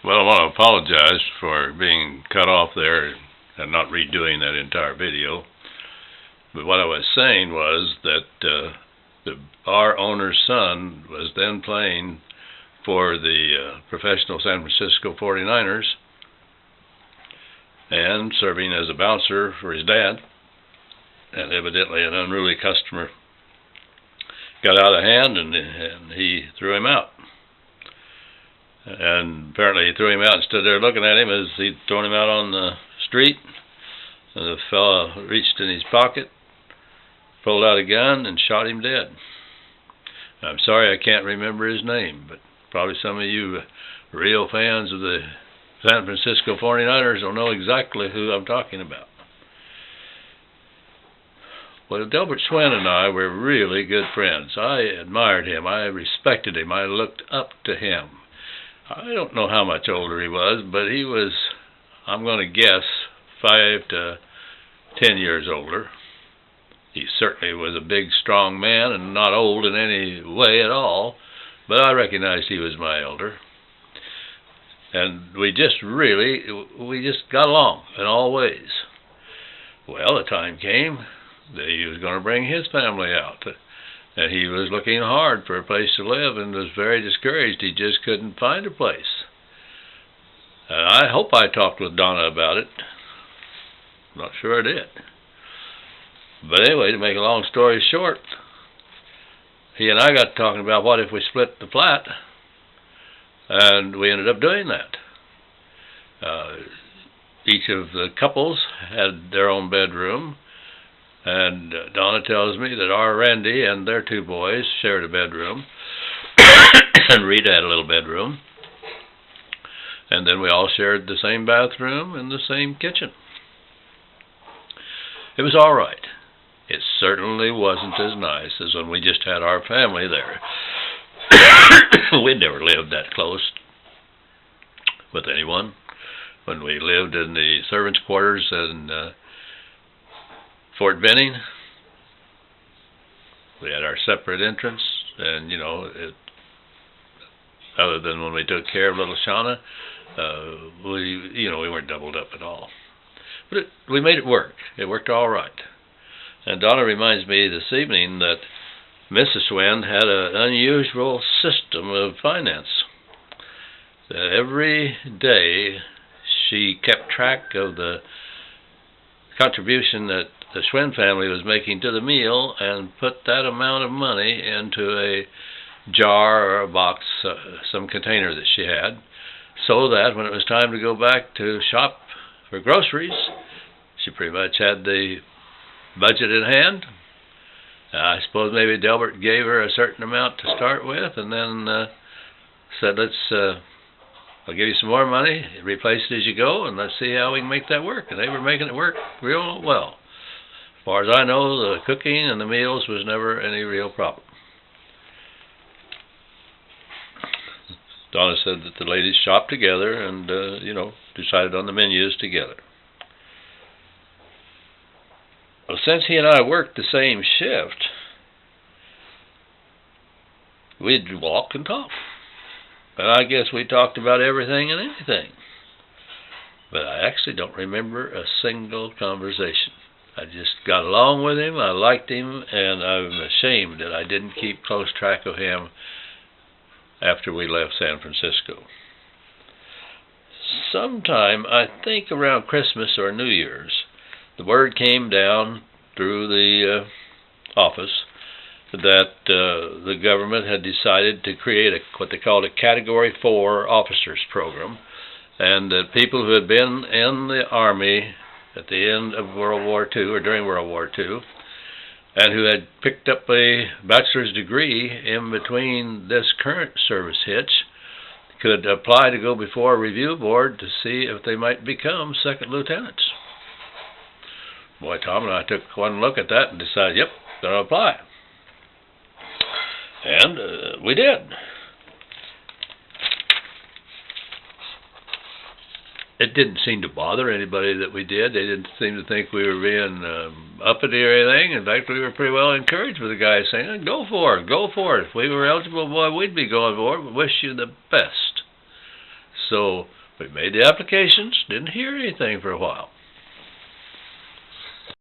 Well, I want to apologize for being cut off there and not redoing that entire video. But what I was saying was that our owner's son was then playing for the professional San Francisco 49ers and serving as a bouncer for his dad. And evidently an unruly customer got out of hand and he threw him out. And apparently he threw him out and stood there looking at him as he'd thrown him out on the street. And the fella reached in his pocket, pulled out a gun, and shot him dead. I'm sorry I can't remember his name, but probably some of you real fans of the San Francisco 49ers will know exactly who I'm talking about. Well, Delbert Schwinn and I were really good friends. I admired him. I respected him. I looked up to him. I don't know how much older he was, but he was, I'm going to guess, 5 to 10 years older. He certainly was a big, strong man and not old in any way at all, but I recognized he was my elder. And we just got along in all ways. Well, the time came that he was going to bring his family out. And he was looking hard for a place to live and was very discouraged. He just couldn't find a place. And I hope I talked with Donna about it. I'm not sure I did. But anyway, to make a long story short, he and I got talking about what if we split the flat, and we ended up doing that. Each of the couples had their own bedroom, and Donna tells me that our Randy and their 2 boys shared a bedroom, and Rita had a little bedroom, and then we all shared the same bathroom and the same kitchen. It was all right. It certainly wasn't as nice as when we just had our family there. We'd never lived that close with anyone. When we lived in the servants' quarters in Fort Benning, we had our separate entrance, and other than when we took care of little Shauna, we weren't doubled up at all. But we made it work. It worked all right. And Donna reminds me this evening that Mrs. Schwinn had an unusual system of finance. Every day she kept track of the contribution that the Schwinn family was making to the meal and put that amount of money into a jar or a box, some container that she had, so that when it was time to go back to shop for groceries, she pretty much had the budget in hand. I suppose maybe Delbert gave her a certain amount to start with, and then said, I'll give you some more money, replace it as you go, and let's see how we can make that work. And they were making it work real well. As far as I know, the cooking and the meals was never any real problem. Donna said that the ladies shopped together and, decided on the menus together. Well, since he and I worked the same shift, we'd walk and talk. And I guess we talked about everything and anything. But I actually don't remember a single conversation. I just got along with him, I liked him, and I'm ashamed that I didn't keep close track of him after we left San Francisco. Sometime, I think around Christmas or New Year's, the word came down through the office that the government had decided to create what they called a Category 4 officers program, and that people who had been in the Army at the end of World War II or during World War II and who had picked up a bachelor's degree in between this current service hitch could apply to go before a review board to see if they might become second lieutenants. Boy, Tom and I took one look at that and decided, yep, going to apply. And we did. It didn't seem to bother anybody that we did. They didn't seem to think we were being uppity or anything. In fact, we were pretty well encouraged with the guys saying, go for it, go for it. If we were eligible, boy, we'd be going for it. We wish you the best. So we made the applications, didn't hear anything for a while.